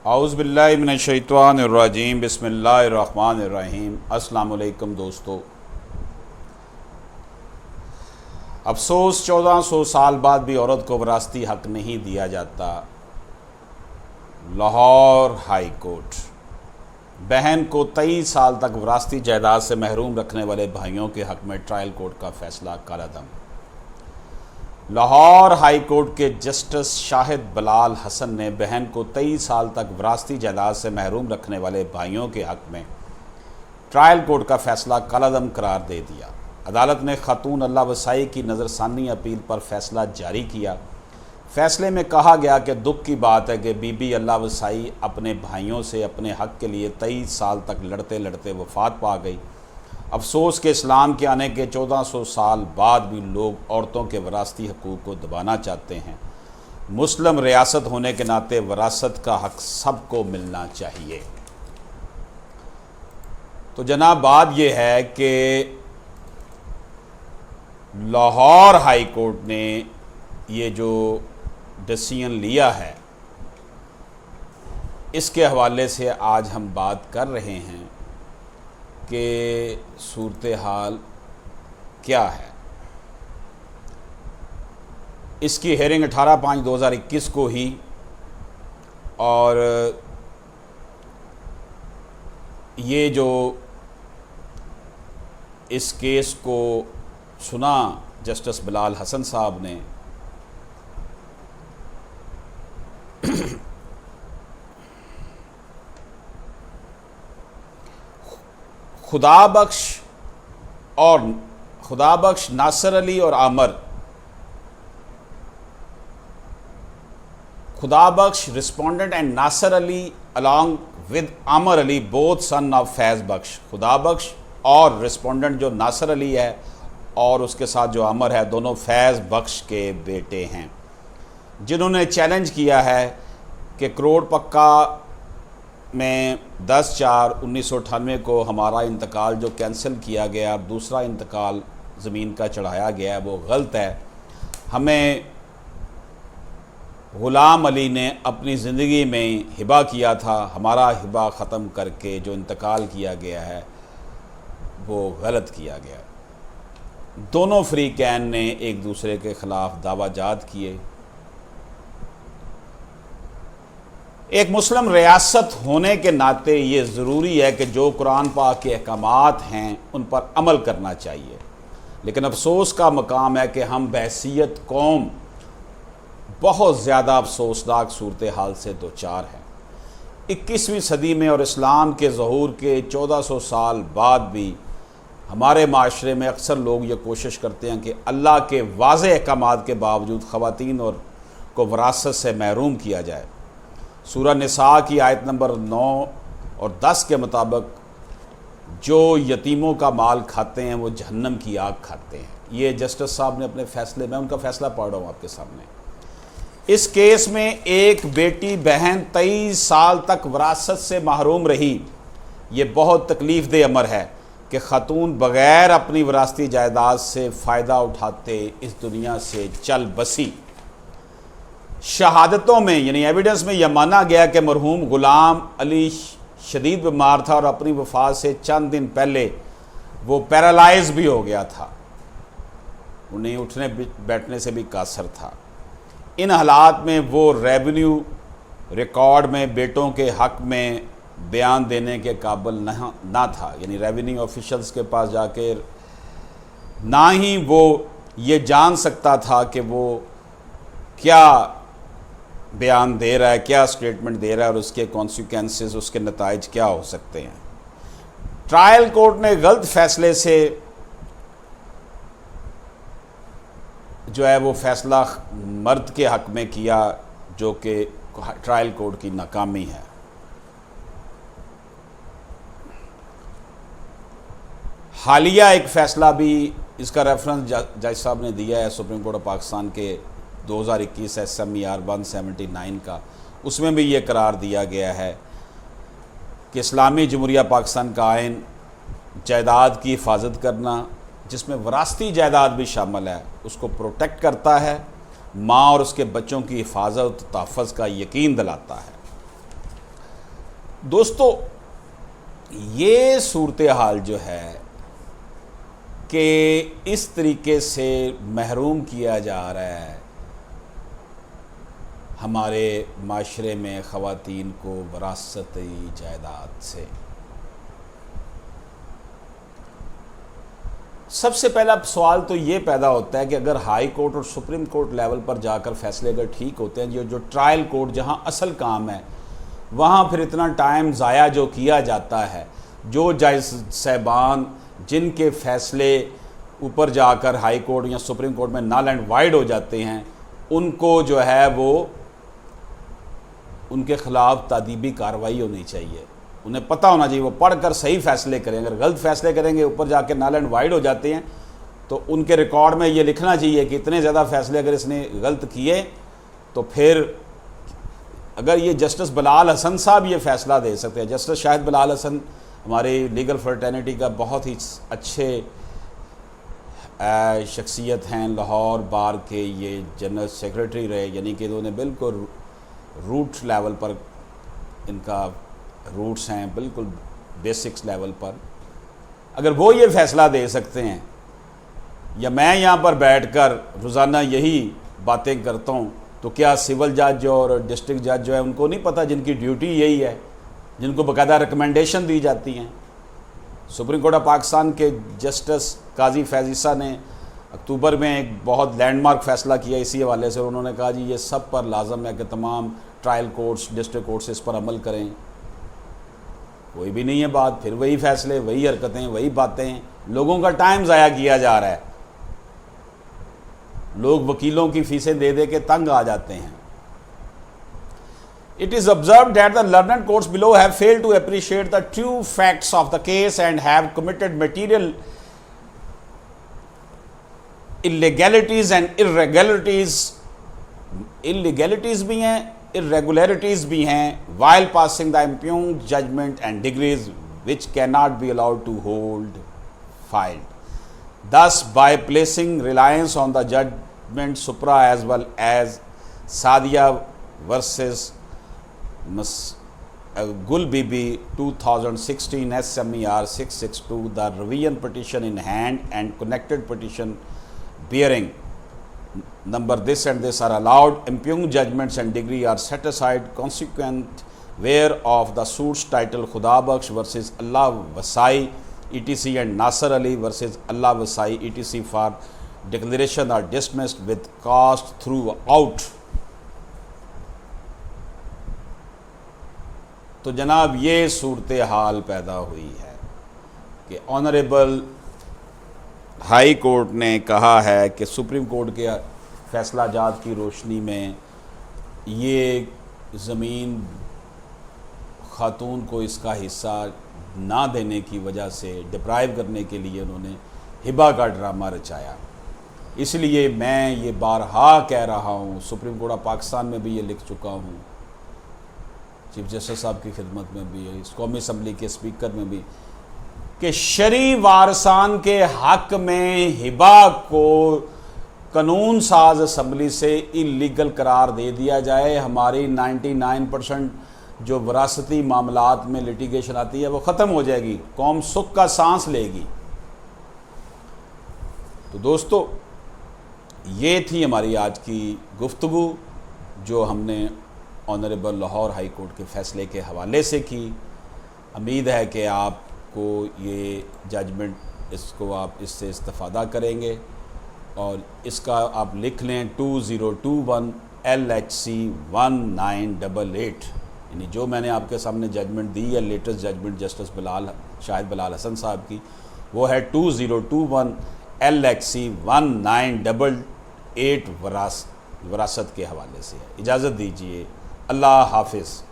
اعوذ باللہ من الشیطان الرجیم، بسم اللہ الرحمن الرحیم۔ السلام علیکم دوستو۔ افسوس 1400 سال بعد بھی عورت کو وراثتی حق نہیں دیا جاتا۔ لاہور ہائی کورٹ بہن کو 23 سال تک وراثتی جائیداد سے محروم رکھنے والے بھائیوں کے حق میں ٹرائل کورٹ کا فیصلہ کالعدم۔ لاہور ہائی کورٹ کے جسٹس شاہد بلال حسن نے بہن کو 23 سال تک وراثتی جائیداد سے محروم رکھنے والے بھائیوں کے حق میں ٹرائل کورٹ کا فیصلہ کالعدم قرار دے دیا۔ عدالت نے خاتون اللہ وسائی کی نظر ثانی اپیل پر فیصلہ جاری کیا۔ فیصلے میں کہا گیا کہ دکھ کی بات ہے کہ بی بی اللہ وسائی اپنے بھائیوں سے اپنے حق کے لیے 23 سال تک لڑتے لڑتے وفات پا گئی۔ افسوس کہ اسلام کے آنے کے 1400 سال بعد بھی لوگ عورتوں کے وراثتی حقوق کو دبانا چاہتے ہیں۔ مسلم ریاست ہونے کے ناطے وراثت کا حق سب کو ملنا چاہیے۔ تو جناب بات یہ ہے کہ لاہور ہائی کورٹ نے یہ جو ڈیسیژن لیا ہے اس کے حوالے سے آج ہم بات کر رہے ہیں کہ صورتحال کیا ہے۔ اس کی ہیئرنگ 18/5/2021 کو ہی، اور یہ جو اس کیس کو سنا جسٹس بلال حسن صاحب نے، خدا بخش ناصر علی اور Amir, Khuda Bakhsh respondent and Nasir Ali along with Amir Ali both son of Faiz Bakhsh. Khuda Bakhsh اور رسپونڈنٹ جو ناصر علی ہے اور اس کے ساتھ جو عامر ہے، دونوں فیض بخش کے بیٹے ہیں، جنہوں نے چیلنج کیا ہے کہ کروڑ پکا میں 10/4/1998 کو ہمارا انتقال جو کینسل کیا گیا، دوسرا انتقال زمین کا چڑھایا گیا ہے، وہ غلط ہے۔ ہمیں غلام علی نے اپنی زندگی میں ہبہ کیا تھا، ہمارا ہبہ ختم کر کے جو انتقال کیا گیا ہے وہ غلط کیا گیا۔ دونوں فریقین نے ایک دوسرے کے خلاف دعویٰ جات کیے۔ ایک مسلم ریاست ہونے کے ناطے یہ ضروری ہے کہ جو قرآن پاک کے احکامات ہیں ان پر عمل کرنا چاہیے، لیکن افسوس کا مقام ہے کہ ہم بحیثیت قوم بہت زیادہ افسوسناک صورتحال سے دوچار ہیں۔ 21ویں صدی میں اور اسلام کے ظہور کے 1400 سال بعد بھی ہمارے معاشرے میں اکثر لوگ یہ کوشش کرتے ہیں کہ اللہ کے واضح احکامات کے باوجود خواتین کو وراثت سے محروم کیا جائے۔ سورہ نساء کی آیت نمبر 9 اور 10 کے مطابق جو یتیموں کا مال کھاتے ہیں وہ جہنم کی آگ کھاتے ہیں۔ یہ جسٹس صاحب نے اپنے فیصلے میں، ان کا فیصلہ پڑھ رہا ہوں آپ کے سامنے۔ اس کیس میں ایک بیٹی بہن 23 سال تک وراثت سے محروم رہی۔ یہ بہت تکلیف دہ امر ہے کہ خاتون بغیر اپنی وراثتی جائیداد سے فائدہ اٹھاتے اس دنیا سے چل بسی۔ شہادتوں میں یعنی ایویڈنس میں یہ مانا گیا کہ مرحوم غلام علی شدید بیمار تھا اور اپنی وفات سے چند دن پہلے وہ پیرالائز بھی ہو گیا تھا، انہیں اٹھنے بیٹھنے سے بھی قاصر تھا۔ ان حالات میں وہ ریونیو ریکارڈ میں بیٹوں کے حق میں بیان دینے کے قابل نہ تھا، یعنی ریونیو آفیشلز کے پاس جا کے نہ ہی وہ یہ جان سکتا تھا کہ وہ کیا بیان دے رہا ہے، کیا سٹیٹمنٹ دے رہا ہے اور اس کے کانسیکوینسز، اس کے نتائج کیا ہو سکتے ہیں۔ ٹرائل کورٹ نے غلط فیصلے سے جو ہے وہ فیصلہ مرد کے حق میں کیا، جو کہ ٹرائل کورٹ کی ناکامی ہے۔ حالیہ ایک فیصلہ بھی، اس کا ریفرنس جج صاحب نے دیا ہے سپریم کورٹ آف پاکستان کے 2021 SMER 179 کا، اس میں بھی یہ قرار دیا گیا ہے کہ اسلامی جمہوریہ پاکستان کا آئین جائیداد کی حفاظت کرنا، جس میں وراثتی جائیداد بھی شامل ہے، اس کو پروٹیکٹ کرتا ہے، ماں اور اس کے بچوں کی حفاظت و تحفظ کا یقین دلاتا ہے۔ دوستو یہ صورتحال جو ہے کہ اس طریقے سے محروم کیا جا رہا ہے ہمارے معاشرے میں خواتین کو وراثتی جائیداد سے، سب سے پہلا سوال تو یہ پیدا ہوتا ہے کہ اگر ہائی کورٹ اور سپریم کورٹ لیول پر جا کر فیصلے اگر ٹھیک ہوتے ہیں، جو ٹرائل کورٹ جہاں اصل کام ہے وہاں پھر اتنا ٹائم ضائع جو کیا جاتا ہے، جو جج صاحبان جن کے فیصلے اوپر جا کر ہائی کورٹ یا سپریم کورٹ میں نل اینڈ وائڈ ہو جاتے ہیں، ان کو جو ہے وہ ان کے خلاف تادیبی کارروائی ہونی چاہیے، انہیں پتہ ہونا چاہیے، وہ پڑھ کر صحیح فیصلے کریں۔ اگر غلط فیصلے کریں گے اوپر جا کے نل اینڈ وائڈ ہو جاتے ہیں تو ان کے ریکارڈ میں یہ لکھنا چاہیے کہ اتنے زیادہ فیصلے اگر اس نے غلط کیے تو پھر اگر یہ جسٹس بلال حسن صاحب یہ فیصلہ دے سکتے ہیں، جسٹس شاہد بلال حسن ہماری لیگل فرٹرنیٹی کا بہت ہی اچھے شخصیت ہیں، لاہور بار کے یہ جنرل سیکریٹری رہے، یعنی کہ انہوں نے بالکل روٹ لیول پر ان کا روٹس ہیں، بالکل بیسکس لیول پر، اگر وہ یہ فیصلہ دے سکتے ہیں یا میں یہاں پر بیٹھ کر روزانہ یہی باتیں کرتا ہوں تو کیا سول جج اور ڈسٹرکٹ جج جو ہے ان کو نہیں پتہ، جن کی ڈیوٹی یہی ہے، جن کو باقاعدہ ریکمنڈیشن دی جاتی ہیں۔ سپریم کورٹ آف پاکستان کے جسٹس قاضی فیض عیسیٰ نے اکتوبر میں ایک بہت لینڈ مارک فیصلہ کیا اسی حوالے سے، انہوں نے کہا جی یہ سب پر لازم ہے کہ تمام ٹرائل کورٹس ڈسٹرکٹ کورٹس اس پر عمل کریں۔ کوئی بھی نہیں ہے بات، پھر وہی فیصلے، وہی حرکتیں، وہی باتیں، لوگوں کا ٹائم ضائع کیا جا رہا ہے، لوگ وکیلوں کی فیسیں دے دے کے تنگ آ جاتے ہیں۔ It is observed that the learned courts below have failed to appreciate the true facts of the case and have committed material illegalities and irregularities بھی ہیں، irregularities بھی ہیں while passing the impugned judgment and degrees which cannot be allowed to hold filed. Thus, by placing reliance on the judgment supra as well as Sadia versus Gul Bibi 2016 SMER 662, the revision petition in hand and connected petition bearing number this and this are allowed. Impugned judgments and degree are set aside consequent whereof the suits title Khuda Bakhsh versus Allah Wasai etc. and Nasser Ali versus Allah Wasai etc. for declaration are dismissed with cast throughout. تو جناب یہ صورتحال پیدا ہوئی ہے کہ honourable high court نے کہا ہے کہ سپریم کورٹ کے فیصلہ جات کی روشنی میں یہ زمین خاتون کو اس کا حصہ نہ دینے کی وجہ سے ڈپرائیو کرنے کے لیے انہوں نے ہبہ کا ڈرامہ رچایا۔ اس لیے میں یہ بارہا کہہ رہا ہوں، سپریم کورٹ آف پاکستان میں بھی یہ لکھ چکا ہوں، چیف جسٹس صاحب کی خدمت میں بھی، اس قومی اسمبلی کے اسپیکر میں بھی، کہ شرعی وارثان کے حق میں ہبہ کو قانون ساز اسمبلی سے اللیگل قرار دے دیا جائے، ہماری 99% جو وراثتی معاملات میں لیٹیگیشن آتی ہے وہ ختم ہو جائے گی، قوم سکھ کا سانس لے گی۔ تو دوستو یہ تھی ہماری آج کی گفتگو جو ہم نے آنریبل لاہور ہائی کورٹ کے فیصلے کے حوالے سے کی۔ امید ہے کہ آپ کو یہ ججمنٹ اس کو آپ اس سے استفادہ کریں گے، اور اس کا آپ لکھ لیں 2021 LHC 1988، یعنی جو میں نے آپ کے سامنے ججمنٹ دی ہے لیٹسٹ ججمنٹ جسٹس شاہد بلال حسن صاحب کی، وہ ہے 2021 LHC 1988 وراثت کے حوالے سے ہے۔ اجازت دیجیے، اللہ حافظ۔